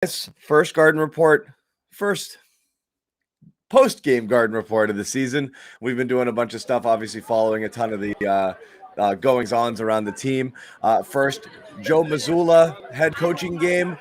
First Garden Report, first post-game Garden Report of the season. We've been doing a bunch of stuff, obviously following a ton of the goings-ons around the team. First, Joe Mazzulla head coaching game.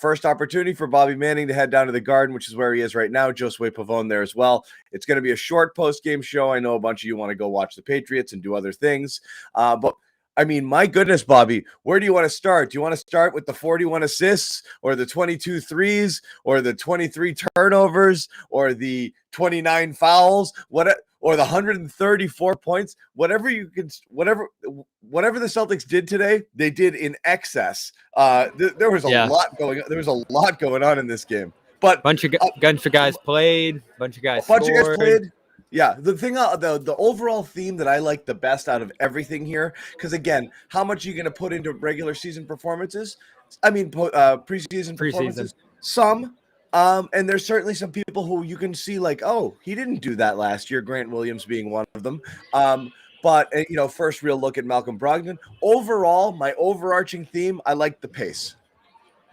First opportunity for Bobby Manning to head down to the Garden, which is where he is right now. Josue Pavon there as well. It's going to be a short post-game show. I know a bunch of you want to go watch the Patriots and do other things, but I mean, my goodness, Bobby, where do you want to start? Do you want to start with the 41 assists or the 22 threes or the 23 turnovers or the 29 fouls, or the 134 points? Whatever you can, whatever the Celtics did today, they did in excess. There was a lot going on. There was a lot going on in this game. But bunch of guys played, bunch of guys scored. Yeah, the thing, the overall theme that I like the best out of everything here, because again, how much are you going to put into regular season performances? I mean, preseason performances. Some, and there's certainly some people who you can see like, oh, he didn't do that last year. Grant Williams being one of them. But first real look at Malcolm Brogdon. Overall, my overarching theme, I like the pace.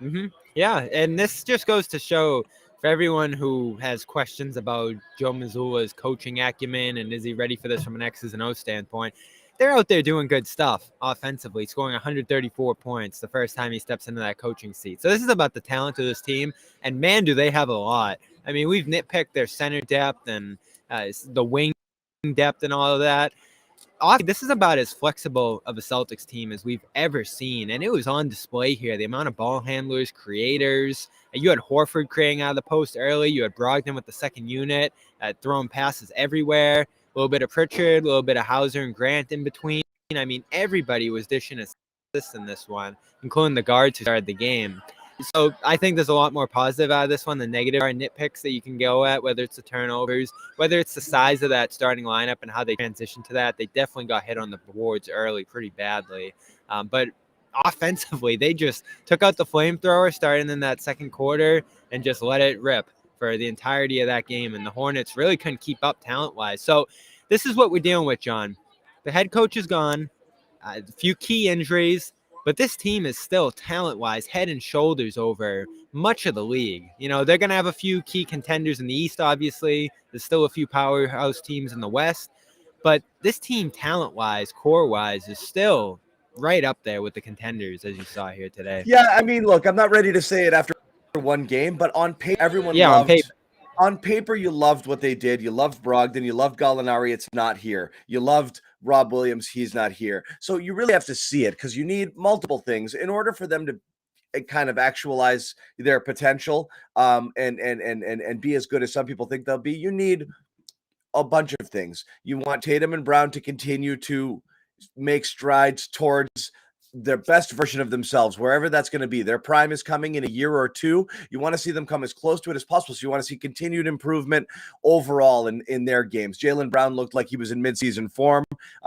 Mm-hmm. Yeah, and this just goes to show, for everyone who has questions about Joe Mazzulla's coaching acumen and is he ready for this from an X's and O's standpoint, they're out there doing good stuff offensively, scoring 134 points the first time he steps into that coaching seat. So this is about the talent of this team, and man, do they have a lot. I mean, we've nitpicked their center depth and the wing depth and all of that. This is about as flexible of a Celtics team as we've ever seen, and it was on display here. The amount of ball handlers, creators. You had Horford creating out of the post early. You had Brogdon with the second unit, throwing passes everywhere. A little bit of Pritchard, a little bit of Hauser and Grant in between. I mean, everybody was dishing assists in this one, including the guards who started the game. So I think there's a lot more positive out of this one than negative. Are nitpicks that you can go at, whether it's the turnovers, whether it's the size of that starting lineup and how they transition to that. They definitely got hit on the boards early pretty badly. But offensively, they just took out the flamethrower starting in that second quarter and just let it rip for the entirety of that game. And the Hornets really couldn't keep up talent-wise. So this is what we're dealing with, John. The head coach is gone. A few key injuries. But this team is still talent-wise head and shoulders over much of the league. They're going to have a few key contenders in the East, obviously. There's still a few powerhouse teams in the West. But this team, talent-wise, core-wise, is still right up there with the contenders, as you saw here today. Yeah, I mean, look, I'm not ready to say it after one game, but on paper, everyone loved. On paper, you loved what they did. You loved Brogdon. You loved Gallinari. It's not here. You loved Rob Williams. He's not here. So you really have to see it because you need multiple things in order for them to kind of actualize their potential and be as good as some people think they'll be. You need a bunch of things. You want Tatum and Brown to continue to make strides towards their best version of themselves, wherever that's going to be. Their prime is coming in a year or two. You want to see them come as close to it as possible. So you want to see continued improvement overall in their games. Jaylen Brown looked like he was in midseason form.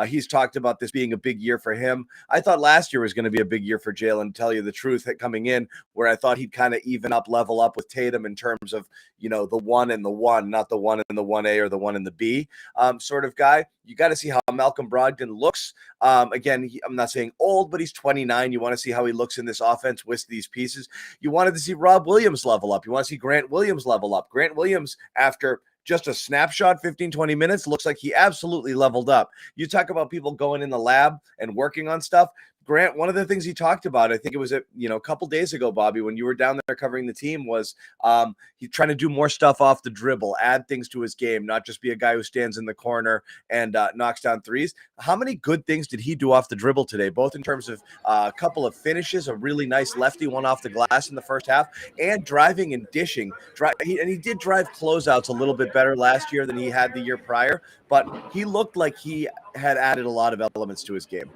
He's talked about this being a big year for him. I thought last year was going to be a big year for Jaylen, tell you the truth, coming in, where I thought he'd kind of level up with Tatum in terms of, the 1 and the 1, not the 1 and the 1A or the 1 and the B sort of guy. You got to see how Malcolm Brogdon looks. Again, I'm not saying old, but he's 29. You want to see how he looks in this offense with these pieces. You wanted to see Rob Williams level up. You want to see Grant Williams level up. Grant Williams, after just a snapshot, 15, 20 minutes, looks like he absolutely leveled up. You talk about people going in the lab and working on stuff. Grant, one of the things he talked about, I think it was a couple days ago, Bobby, when you were down there covering the team, was he's trying to do more stuff off the dribble, add things to his game, not just be a guy who stands in the corner and knocks down threes. How many good things did he do off the dribble today, both in terms of a couple of finishes, a really nice lefty one off the glass in the first half, and driving and dishing. He did drive closeouts a little bit better last year than he had the year prior, but he looked like he had added a lot of elements to his game.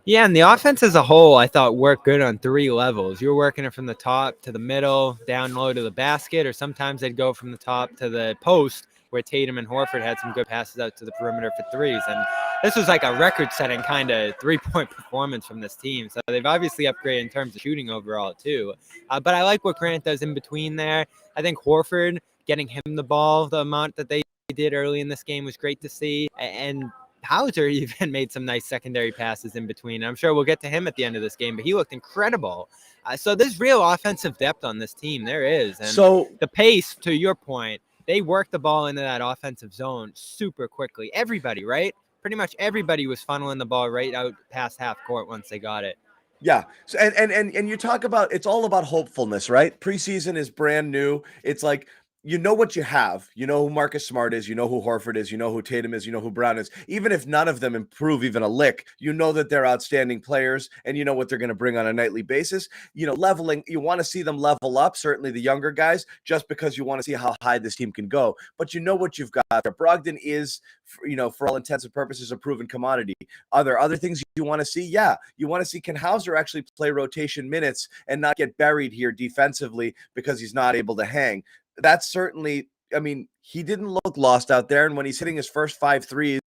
Yeah, and the offense as a whole, I thought, worked good on 3 levels. You were working it from the top to the middle, down low to the basket, or sometimes they'd go from the top to the post, where Tatum and Horford had some good passes out to the perimeter for threes. And this was like a record-setting kind of three-point performance from this team. So they've obviously upgraded in terms of shooting overall, too. But I like what Grant does in between there. I think Horford, getting him the ball, the amount that they did early in this game was great to see. And Hauser even made some nice secondary passes in between. I'm sure we'll get to him at the end of this game, but he looked incredible. So there's real offensive depth on this team. There is. And so the pace, to your point, they worked the ball into that offensive zone super quickly. Everybody, right? Pretty much everybody was funneling the ball right out past half court once they got it. Yeah. So, and you talk about, it's all about hopefulness, right? Preseason is brand new. It's like, you know what you have. You know who Marcus Smart is. You know who Horford is. You know who Tatum is. You know who Brown is. Even if none of them improve even a lick, you know that they're outstanding players and you know what they're going to bring on a nightly basis. You know, leveling, you want to see them level up, certainly the younger guys, just because you want to see how high this team can go. But you know what you've got there. Brogdon is, you know, for all intents and purposes, a proven commodity. Are there other things you want to see? Yeah. You want to see, can Hauser actually play rotation minutes and not get buried here defensively because he's not able to hang? That's certainly, I mean, he didn't look lost out there. And when he's hitting his first 5 threes,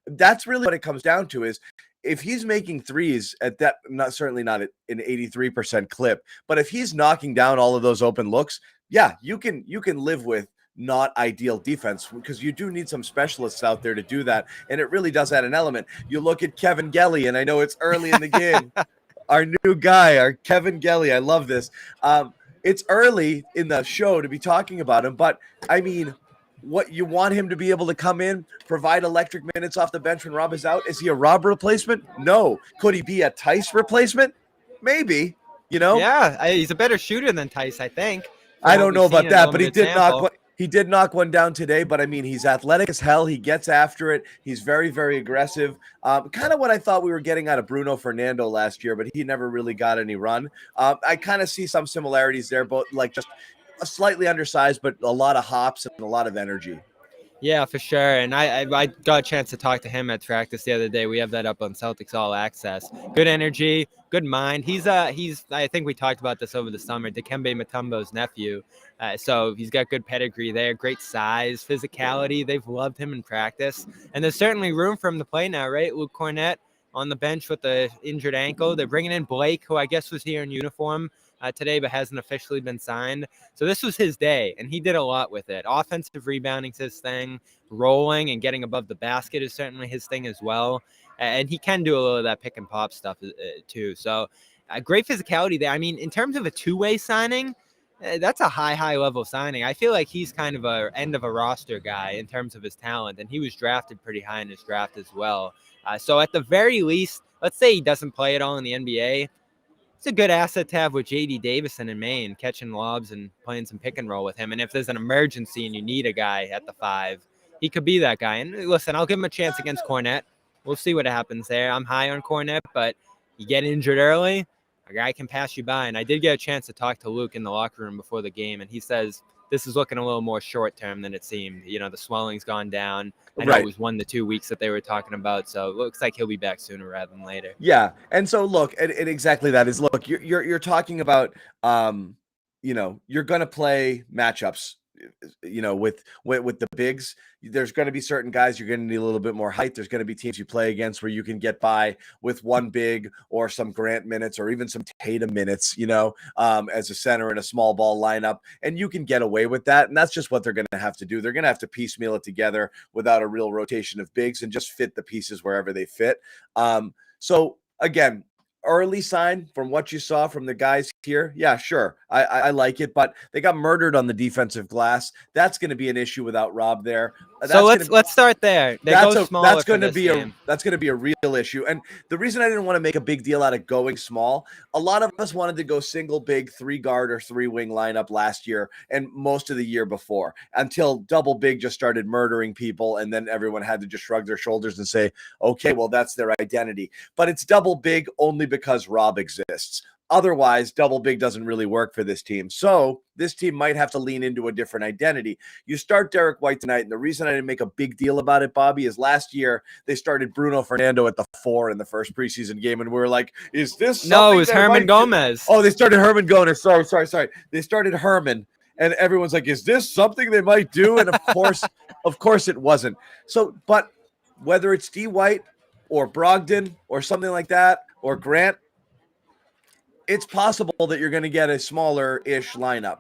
that's really what it comes down to is if he's making threes at that, certainly not at an 83% clip, but if he's knocking down all of those open looks, yeah, you can live with not ideal defense because you do need some specialists out there to do that. And it really does add an element. You look at Kevin Gelly, and I know it's early in the game. Our new guy, our Kevin Gelly. I love this. It's early in the show to be talking about him, but I mean, what you want him to be able to come in, provide electric minutes off the bench when Rob is out. Is he a Rob replacement? No. Could he be a Tice replacement? Maybe, you know? Yeah, he's a better shooter than Tice, I think. I don't know about that, but he did knock one down today, but I mean, he's athletic as hell. He gets after it. He's very, very aggressive. Kind of what I thought we were getting out of Bruno Fernando last year, but he never really got any run. I kind of see some similarities there, both like just a slightly undersized, but a lot of hops and a lot of energy. Yeah, for sure. And I got a chance to talk to him at practice the other day. We have that up on Celtics All Access. Good energy, good mind. He's I think we talked about this over the summer, Dikembe Mutombo's nephew. So he's got good pedigree there, great size, physicality. They've loved him in practice. And there's certainly room for him to play now, right? Luke Cornett on the bench with the injured ankle. They're bringing in Blake, who I guess was here in uniform today, but hasn't officially been signed. So this was his day, and he did a lot with it. Offensive rebounding's his thing. Rolling and getting above the basket is certainly his thing as well. And he can do a little of that pick and pop stuff too. So great physicality there. I mean, in terms of a two-way signing, that's a high level signing. I feel like he's kind of a end of a roster guy in terms of his talent, and he was drafted pretty high in his draft as well. So at the very least, let's say he doesn't play at all in the NBA. It's a good asset to have with J.D. Davison in Maine, catching lobs and playing some pick and roll with him. And if there's an emergency and you need a guy at the 5, he could be that guy. And listen, I'll give him a chance against Cornett. We'll see what happens there. I'm high on Cornett, but you get injured early, a guy can pass you by. And I did get a chance to talk to Luke in the locker room before the game, and he says this is looking a little more short-term than it seemed. You know, the swelling's gone down. I know it was 1 to 2 weeks that they were talking about, so it looks like he'll be back sooner rather than later. Yeah, and so look, and exactly that is, look, you're talking about, you know, you're going to play matchups, you know, with the bigs. There's going to be certain guys you're going to need a little bit more height. There's going to be teams you play against where you can get by with one big or some Grant minutes or even some Tatum minutes, you know, as a center in a small ball lineup, and you can get away with that. And that's just what they're going to have to do. They're going to have to piecemeal it together without a real rotation of bigs and just fit the pieces wherever they fit. So again, early sign from what you saw from the guys here. Yeah, sure. I like it, but they got murdered on the defensive glass. That's going to be an issue without Rob there. So let's start there. That's going to be a real issue. And the reason I didn't want to make a big deal out of going small, a lot of us wanted to go single big 3-guard or 3-wing lineup last year and most of the year before, until double big just started murdering people, and then everyone had to just shrug their shoulders and say, okay, well, that's their identity. But it's double big only because Rob exists. Otherwise, double big doesn't really work for this team. So this team might have to lean into a different identity. You start Derek White tonight, and the reason I didn't make a big deal about it, Bobby, is last year they started Bruno Fernando at the 4 in the first preseason game, and we were like, is this something? No, it was Herman Gomez. Oh, they started Herman Gomez. Sorry. They started Herman, and everyone's like, is this something they might do? And of course it wasn't. So, but whether it's D. White or Brogdon or something like that, or Grant, it's possible that you're going to get a smaller-ish lineup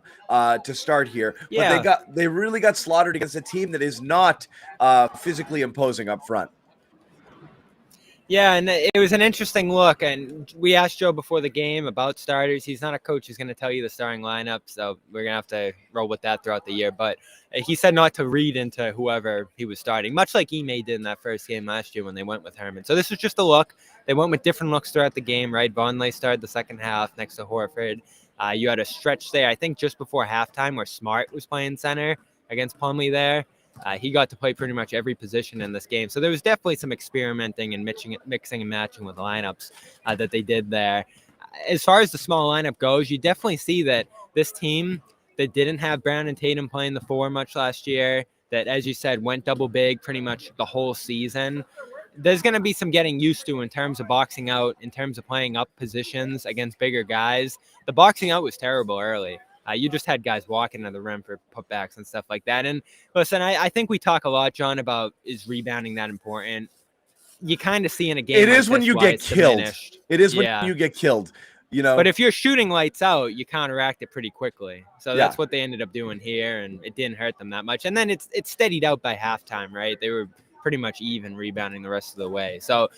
to start here. Yeah. But they really got slaughtered against a team that is not physically imposing up front. Yeah, and it was an interesting look. And we asked Joe before the game about starters. He's not a coach who's going to tell you the starting lineup, so we're going to have to roll with that throughout the year. But he said not to read into whoever he was starting, much like Ime did in that first game last year when they went with Herman. So this was just a look. They went with different looks throughout the game, right? Vonleh started the second half next to Horford. You had a stretch there, I think, just before halftime where Smart was playing center against Plumlee there. He got to play pretty much every position in this game. So there was definitely some experimenting and mixing and matching with lineups that they did there. As far as the small lineup goes, you definitely see that this team that didn't have Brown and Tatum playing the 4 much last year, that, as you said, went double big pretty much the whole season, there's going to be some getting used to in terms of boxing out, in terms of playing up positions against bigger guys. The boxing out was terrible early. You just had guys walking to the rim for putbacks and stuff like that. And listen, I think we talk a lot, John, about is rebounding that important. You kind of see in a game it is when you get killed. Diminished. It is when you get killed. But if you're shooting lights out, you counteract it pretty quickly. So that's what they ended up doing here, and it didn't hurt them that much. And then it's steadied out by halftime, right? They were pretty much even rebounding the rest of the way. So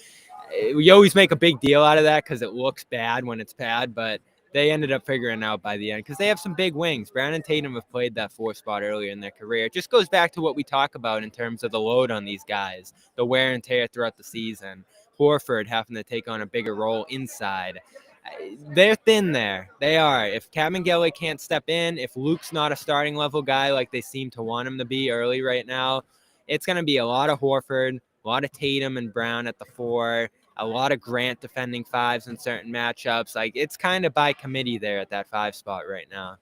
we always make a big deal out of that because it looks bad when it's bad, but they ended up figuring out by the end because they have some big wings. Brown and Tatum have played that 4 spot earlier in their career. It just goes back to what we talk about in terms of the load on these guys, the wear and tear throughout the season. Horford having to take on a bigger role inside. They're thin there. They are. If Kabengele can't step in, if Luke's not a starting level guy like they seem to want him to be early right now, it's going to be a lot of Horford, a lot of Tatum and Brown at the 4, a lot of Grant defending 5s in certain matchups. Like, it's kind of by committee there at that 5 spot right now.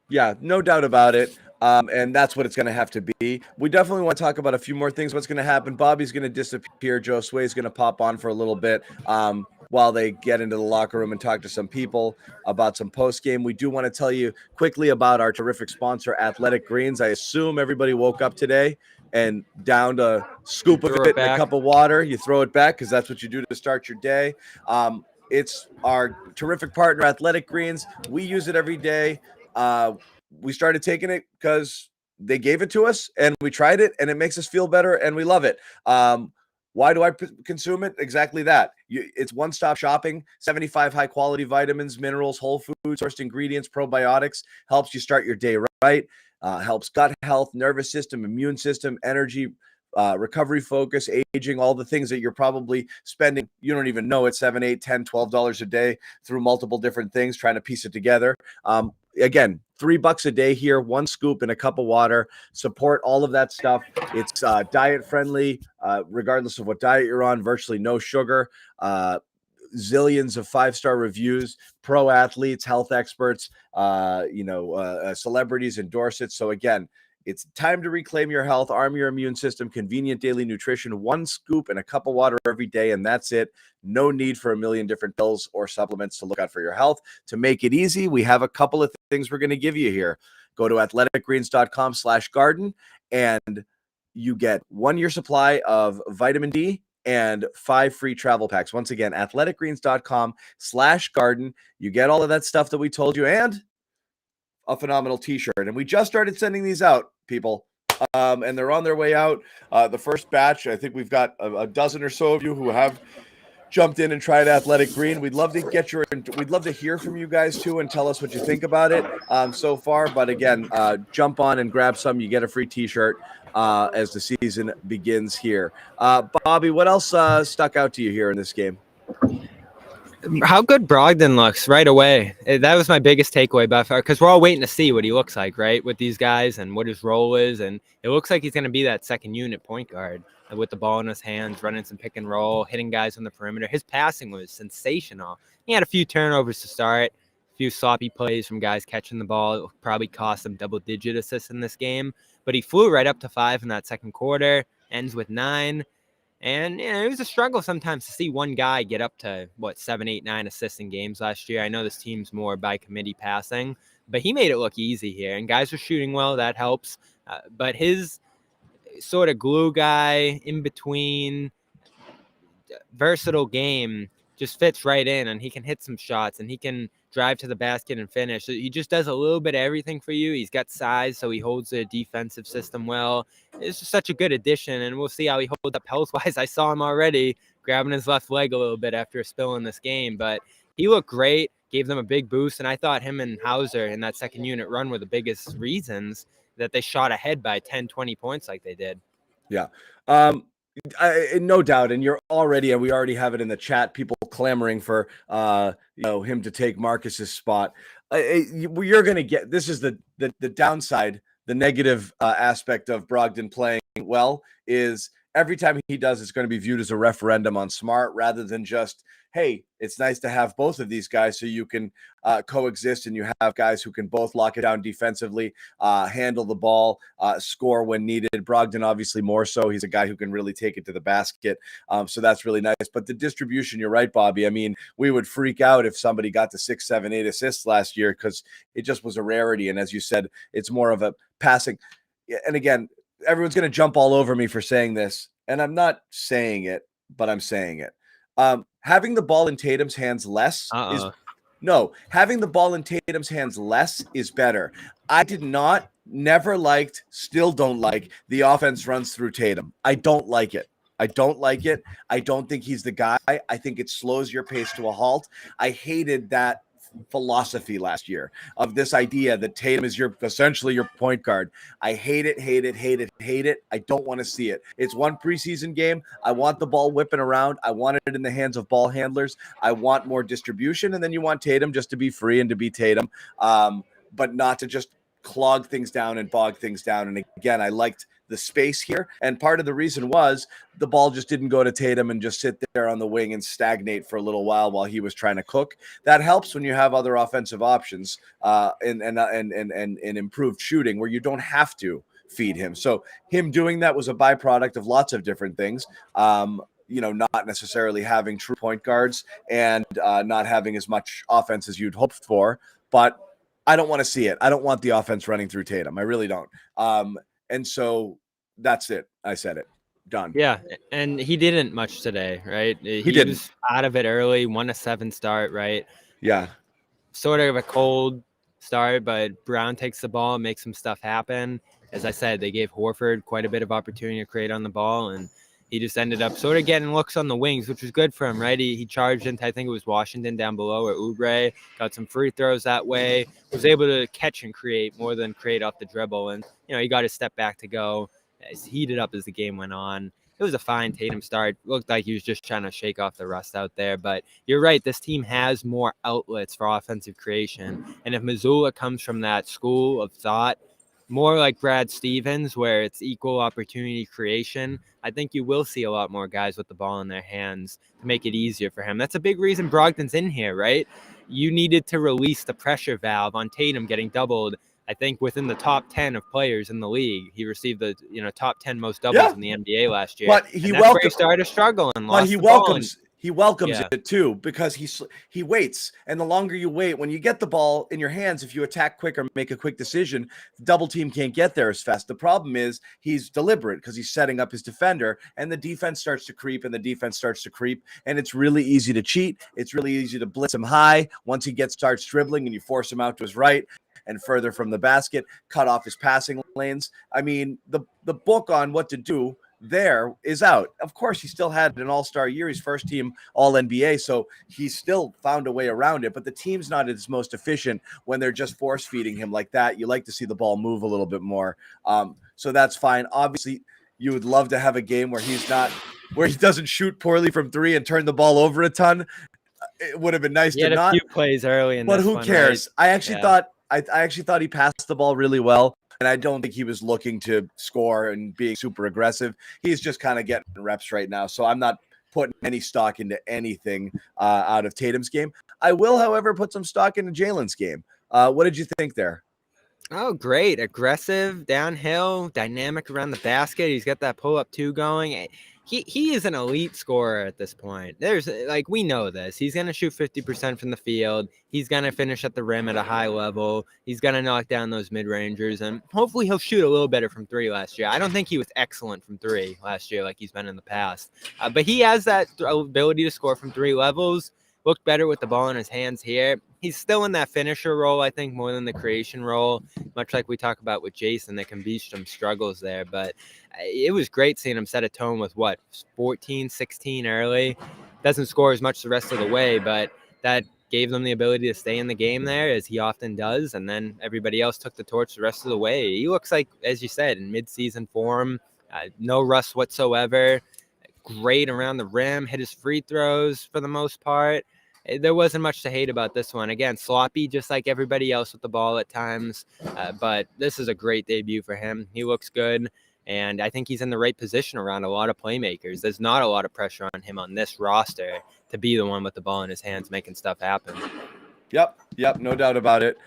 Yeah, no doubt about it. And that's what it's going to have to be. We definitely want to talk about a few more things. What's going to happen? Bobby's going to disappear. Josue is going to pop on for a little bit while they get into the locker room and talk to some people about some post game. We do want to tell you quickly about our terrific sponsor, Athletic Greens. I assume everybody woke up today and downed a scoop of it in a cup of water. You throw it back because that's what you do to start your day. It's our terrific partner, Athletic Greens. We use it every day. We started taking it because they gave it to us and we tried it and it makes us feel better and we love it. Why do I consume it? Exactly that. It's one-stop shopping, 75 high-quality vitamins, minerals, whole food sourced ingredients, probiotics, helps you start your day right, helps gut health, nervous system, immune system, energy, recovery focus, aging, all the things that you're probably spending, you don't even know it, $7, $8, $10, $12 a day through multiple different things, trying to piece it together. Again, $3 a day here, 1 scoop in a cup of water. Support all of that stuff. It's diet friendly, regardless of what diet you're on, virtually no sugar, zillions of 5-star reviews, pro athletes, health experts, celebrities endorse it. So again, it's time to reclaim your health, arm your immune system, convenient daily nutrition, 1 scoop and a cup of water every day, and that's it. No need for a million different pills or supplements to look out for your health. To make it easy, we have a couple of things we're going to give you here. Go to athleticgreens.com/garden, and you get 1-year supply of vitamin D and 5 free travel packs. Once again, athleticgreens.com/garden. You get all of that stuff that we told you, and a phenomenal t-shirt. And we just started sending these out, people, and they're on their way out. The first batch, I think we've got a dozen or so of you who have jumped in and tried Athletic Green. We'd love to hear from you guys too and tell us what you think about it so far. But again, jump on and grab some. You get a free t-shirt as the season begins here. Bobby, what else stuck out to you here in this game? How good Brogdon looks right away. That was my biggest takeaway by far, because we're all waiting to see what he looks like, right, with these guys and what his role is. And it looks like he's going to be that second unit point guard with the ball in his hands, running some pick and roll, hitting guys on the perimeter. His passing was sensational. He had a few turnovers to start, a few sloppy plays from guys catching the ball. It probably cost him double-digit assists in this game. But he flew right up to 5 in that second quarter, ends with 9. And it was a struggle sometimes to see one guy get up to 7, 8, 9 assists in games last year. I know this team's more by committee passing, but he made it look easy here. And guys are shooting well, that helps. But his sort of glue guy in between versatile game just fits right in, and he can hit some shots and he can drive to the basket and finish. He just does a little bit of everything for you. He's got size, so he holds the defensive system well. It's just such a good addition, and we'll see how he holds up health-wise. I saw him already grabbing his left leg a little bit after a spill in this game. But he looked great, gave them a big boost, and I thought him and Hauser in that second unit run were the biggest reasons that they shot ahead by 10, 20 points like they did. Yeah. No doubt. And we already have it in the chat, people clamoring for, him to take Marcus's spot. You're going to get, this is the downside, the negative aspect of Brogdon playing well is every time he does, it's going to be viewed as a referendum on Smart rather than just, hey, it's nice to have both of these guys so you can coexist and you have guys who can both lock it down defensively, handle the ball, score when needed. Brogdon, obviously, more so. He's a guy who can really take it to the basket. So that's really nice. But the distribution, you're right, Bobby. I mean, we would freak out if somebody got to 6, 7, 8 assists last year because it just was a rarity. And as you said, it's more of a passing. And again, everyone's going to jump all over me for saying this. And I'm not saying it, but I'm saying it. Having the ball in Tatum's hands less having the ball in Tatum's hands less is better. I never liked, still don't like the offense runs through Tatum. I don't like it. I don't think he's the guy. I think it slows your pace to a halt. I hated that philosophy last year of this idea that Tatum is essentially your point guard. I hate it. I don't want to see it. It's one preseason game. I want the ball whipping around. I want it in the hands of ball handlers. I want more distribution. And then you want Tatum just to be free and to be Tatum, but not to just clog things down and bog things down. And again, I liked the space here. And part of the reason was the ball just didn't go to Tatum and just sit there on the wing and stagnate for a little while he was trying to cook. That helps when you have other offensive options and improved shooting where you don't have to feed him. So him doing that was a byproduct of lots of different things. Not necessarily having true point guards and not having as much offense as you'd hoped for, but I don't want to see it. I don't want the offense running through Tatum. I really don't. And so that's it. I said it. Done. Yeah, and he didn't much today, right? He didn't. Was out of it early, 1-7 start, right? Yeah. Sort of a cold start, but Brown takes the ball and makes some stuff happen. As I said, they gave Horford quite a bit of opportunity to create on the ball, and he just ended up sort of getting looks on the wings, which was good for him, right? He charged into, I think it was Washington down below, or Oubre, got some free throws that way, was able to catch and create more than create off the dribble. And, he got his step back to go. It's heated up as the game went on. It was a fine Tatum start. Looked like he was just trying to shake off the rust out there. But you're right, this team has more outlets for offensive creation. And if Mazzulla comes from that school of thought, more like Brad Stevens, where it's equal opportunity creation, I think you will see a lot more guys with the ball in their hands to make it easier for him. That's a big reason Brogdon's in here, right? You needed to release the pressure valve on Tatum getting doubled. I think within the top 10 of players in the league, he received the top 10 most doubles in the NBA last year. But he started struggling. But he welcomes it too, because he waits. And the longer you wait, when you get the ball in your hands, if you attack quick or make a quick decision, double team can't get there as fast. The problem is he's deliberate because he's setting up his defender, and the defense starts to creep, and it's really easy to cheat. It's really easy to blitz him high once he starts dribbling and you force him out to his right and further from the basket, cut off his passing lanes. I mean, the book on what to do there is out. Of course, he still had an all-star year. He's first team All-NBA, so he still found a way around it. But the team's not as most efficient when they're just force-feeding him like that. You like to see the ball move a little bit more. So that's fine. Obviously, you would love to have a game where he doesn't shoot poorly from three and turn the ball over a ton. It would have been nice to not. He had a few plays early in but this who one, cares? Right? I actually thought he passed the ball really well. And I don't think he was looking to score and being super aggressive. He's just kind of getting reps right now. So I'm not putting any stock into anything out of Tatum's game. I will, however, put some stock into Jalen's game. What did you think there? Oh, great. Aggressive, downhill, dynamic around the basket. He's got that pull-up two going. He is an elite scorer at this point. We know this. He's going to shoot 50% from the field. He's going to finish at the rim at a high level. He's going to knock down those mid-rangers, and hopefully he'll shoot a little better from three last year. I don't think he was excellent from three last year like he's been in the past, but he has that ability to score from three levels. looked better with the ball in his hands here. He's still in that finisher role, I think, more than the creation role, much like we talk about with Jason. There can be some struggles there, but it was great seeing him set a tone with 14, 16 early. Doesn't score as much the rest of the way, but that gave them the ability to stay in the game there, as he often does, and then everybody else took the torch the rest of the way. He looks like, as you said, in mid-season form, no rust whatsoever, great around the rim, hit his free throws for the most part. There wasn't much to hate about this one. Again, sloppy, just like everybody else with the ball at times, but this is a great debut for him. He looks good, and I think he's in the right position around a lot of playmakers. There's not a lot of pressure on him on this roster to be the one with the ball in his hands making stuff happen. Yep, no doubt about it.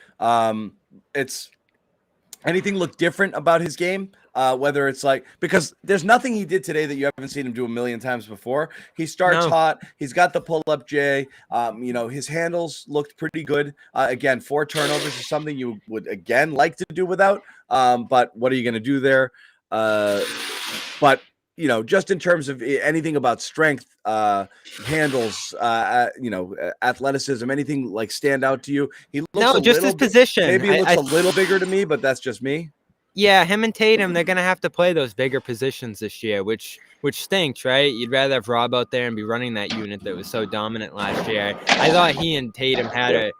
It's anything look different about his game? Whether it's because there's nothing he did today that you haven't seen him do a million times before. He starts hot. He's got the pull-up J. His handles looked pretty good. Again, 4 turnovers is something you would, again, like to do without. But what are you going to do there? But just in terms of anything about strength, handles, athleticism, anything stand out to you? He looks just his position. Maybe he looks a little bigger to me, but that's just me. Yeah, him and Tatum, they're gonna have to play those bigger positions this year, which stinks, right? You'd rather have Rob out there and be running that unit that was so dominant last year. I thought he and Tatum had a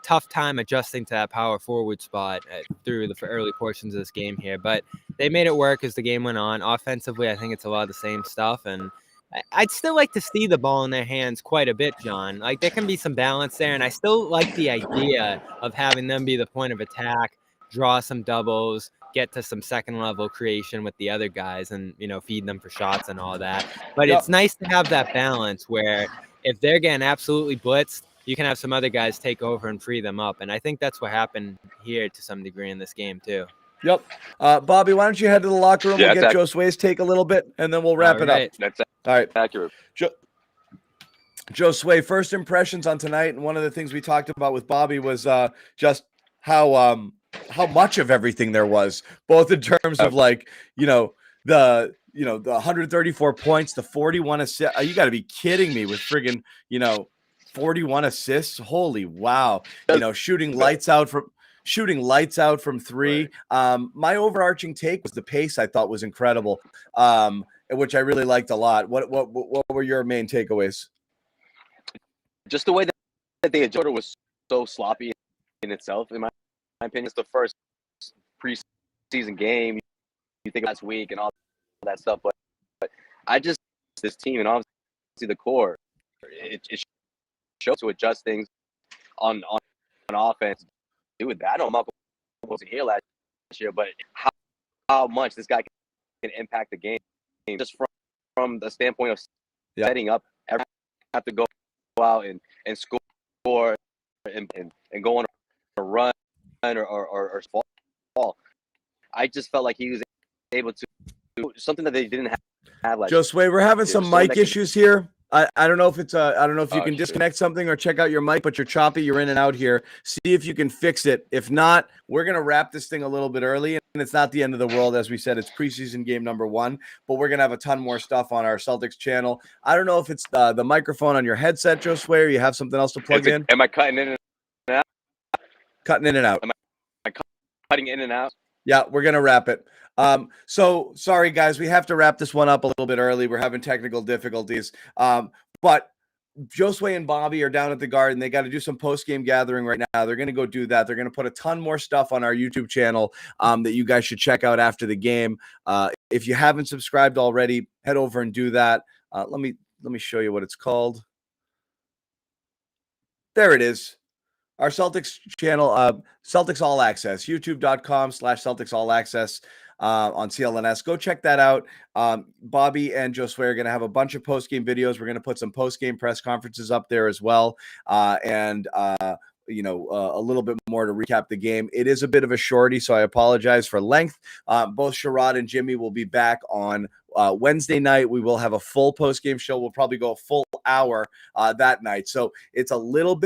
tough time adjusting to that power forward spot through the early portions of this game here, but they made it work as the game went on. Offensively, I think it's a lot of the same stuff, and I'd still like to see the ball in their hands quite a bit, John. There can be some balance there, and I still like the idea of having them be the point of attack, draw some doubles, get to some second level creation with the other guys, and feed them for shots and all that. But It's nice to have that balance where if they're getting absolutely blitzed, you can have some other guys take over and free them up. And I think that's what happened here to some degree in this game too. Yep. Bobby, why don't you head to the locker room? We'll get Josue's take a little bit, and then we'll wrap it up. That's all right. Accurate. Josue, first impressions on tonight, and one of the things we talked about with Bobby was just how much of everything there was, both in terms of the 134 points, the 41 assists. You got to be kidding me with friggin' 41 assists. Holy wow! Shooting lights out from 3. My overarching take was the pace. I thought was incredible, which I really liked a lot. What were your main takeaways? Just the way that they adjusted was so sloppy in itself, in my opinion. It's the first preseason game. You think last week and all that stuff, but I just this team and obviously the core, it shows to adjust things on offense. Do with that. I know Malcolm wasn't here last year, but how much this guy can impact the game just from the standpoint of setting up. Every have to go out and score and go on a run or fall. I just felt like he was able to do something that they didn't have last year. Josue, we're having some mic issues here. I don't know if it's I don't know if you can disconnect something or check out your mic, but you're choppy. You're in and out here. See if you can fix it. If not, we're gonna wrap this thing a little bit early, and it's not the end of the world. As we said, it's preseason game number 1, but we're gonna have a ton more stuff on our Celtics channel. I don't know if it's the microphone on your headset, Josue, or you have something else to plug in. Am I cutting in and out? Cutting in and out. Am I cutting in and out? Yeah, we're gonna wrap it. So sorry guys, we have to wrap this one up a little bit early. We're having technical difficulties. But Josue and Bobby are down at the Garden. They got to do some post-game gathering right now. They're going to go do that. They're going to put a ton more stuff on our YouTube channel that you guys should check out after the game. If you haven't subscribed already, head over and do that. Let me show you what it's called. There it is. Our Celtics channel, Celtics All Access, youtube.com/Celtics All Access on CLNS. Go check that out. Bobby and Josue are going to have a bunch of post-game videos. We're going to put some post-game press conferences up there as well. And a little bit more to recap the game. It is a bit of a shorty, so I apologize for length. Both Sherrod and Jimmy will be back on Wednesday night. We will have a full post-game show. We'll probably go a full hour that night. So it's a little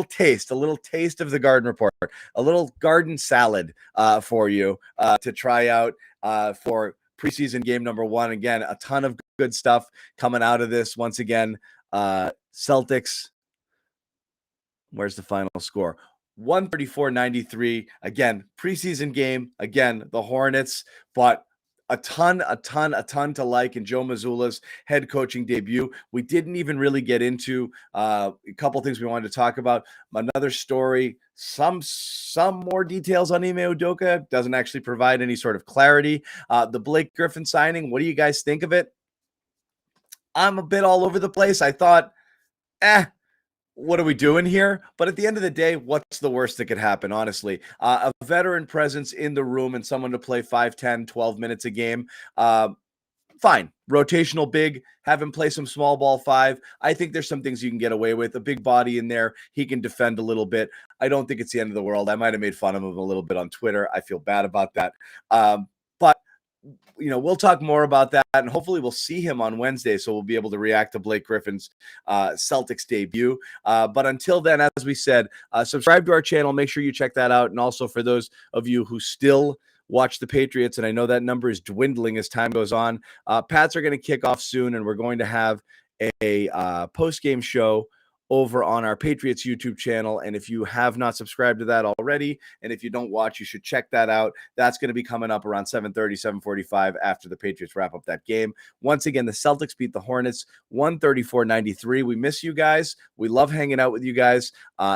taste of the Garden Report, a little garden salad for you to try out for preseason game number 1. Again, a ton of good stuff coming out of this. Once again, Celtics, where's the final score? 134-93. Again, preseason game. Again, the Hornets fought a ton to like in Joe Mazzulla's head coaching debut. We didn't even really get into a couple things we wanted to talk about. Another story, some more details on Ime Udoka. Doesn't actually provide any sort of clarity. The Blake Griffin signing, what do you guys think of it? I'm a bit all over the place. I thought, what are we doing here? But at the end of the day, what's the worst that could happen, honestly? A veteran presence in the room and someone to play 5, 10, 12 minutes a game. Fine. Rotational big, have him play some small ball 5. I think there's some things you can get away with. A big body in there. He can defend a little bit. I don't think it's the end of the world. I might have made fun of him a little bit on Twitter. I feel bad about that. But we'll talk more about that, and hopefully we'll see him on Wednesday, so we'll be able to react to Blake Griffin's Celtics debut. But until then, as we said, subscribe to our channel. Make sure you check that out. And also for those of you who still watch the Patriots, and I know that number is dwindling as time goes on, Pats are going to kick off soon, and we're going to have a post-game show over on our Patriots YouTube channel. And if you have not subscribed to that already, and if you don't watch, you should check that out. That's going to be coming up around 7:30, 7:45 after the Patriots wrap up that game. Once again, the Celtics beat the Hornets 134-93. We miss you guys. We love hanging out with you guys.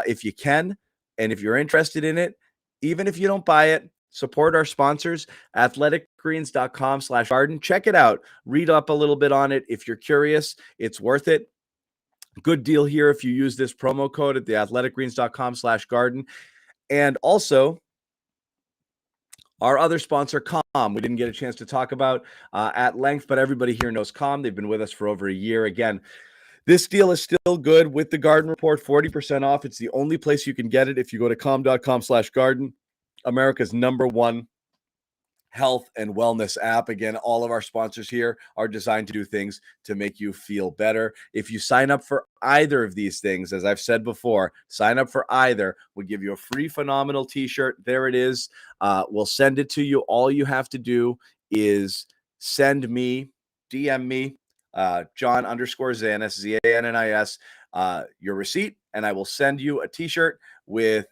If you can, and if you're interested in it, even if you don't buy it, support our sponsors, athleticgreens.com/garden. Check it out. Read up a little bit on it. If you're curious, it's worth it. Good deal here if you use this promo code at the athleticgreens.com/garden. And also our other sponsor, Calm. We didn't get a chance to talk about at length, but everybody here knows Calm. They've been with us for over a year. Again, this deal is still good with the Garden Report, 40% off. It's the only place you can get it if you go to calm.com/garden, America's #1 health and wellness app. Again, all of our sponsors here are designed to do things to make you feel better. If you sign up for either of these things, as I've said before, sign up for either. We'll give you a free Phenomenal t-shirt. There it is. We'll send it to you. All you have to do is send me, DM me, John_Zannis, Zannis, your receipt, and I will send you a t-shirt with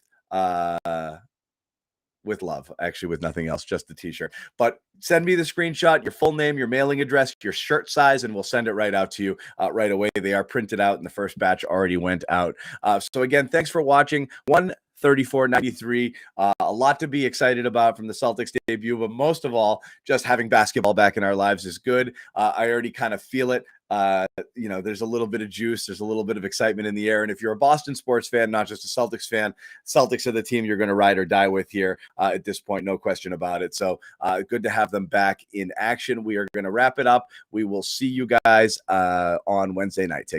love, actually, with nothing else, just the t-shirt. But send me the screenshot, your full name, your mailing address, your shirt size, and we'll send it right out to you right away. They are printed out, and the first batch already went out. So again, thanks for watching. 134-93. A lot to be excited about from the Celtics debut, but most of all, just having basketball back in our lives is good. I already kind of feel it. There's a little bit of juice. There's a little bit of excitement in the air. And if you're a Boston sports fan, not just a Celtics fan, Celtics are the team you're going to ride or die with here at this point. No question about it. So good to have them back in action. We are going to wrap it up. We will see you guys on Wednesday night. Take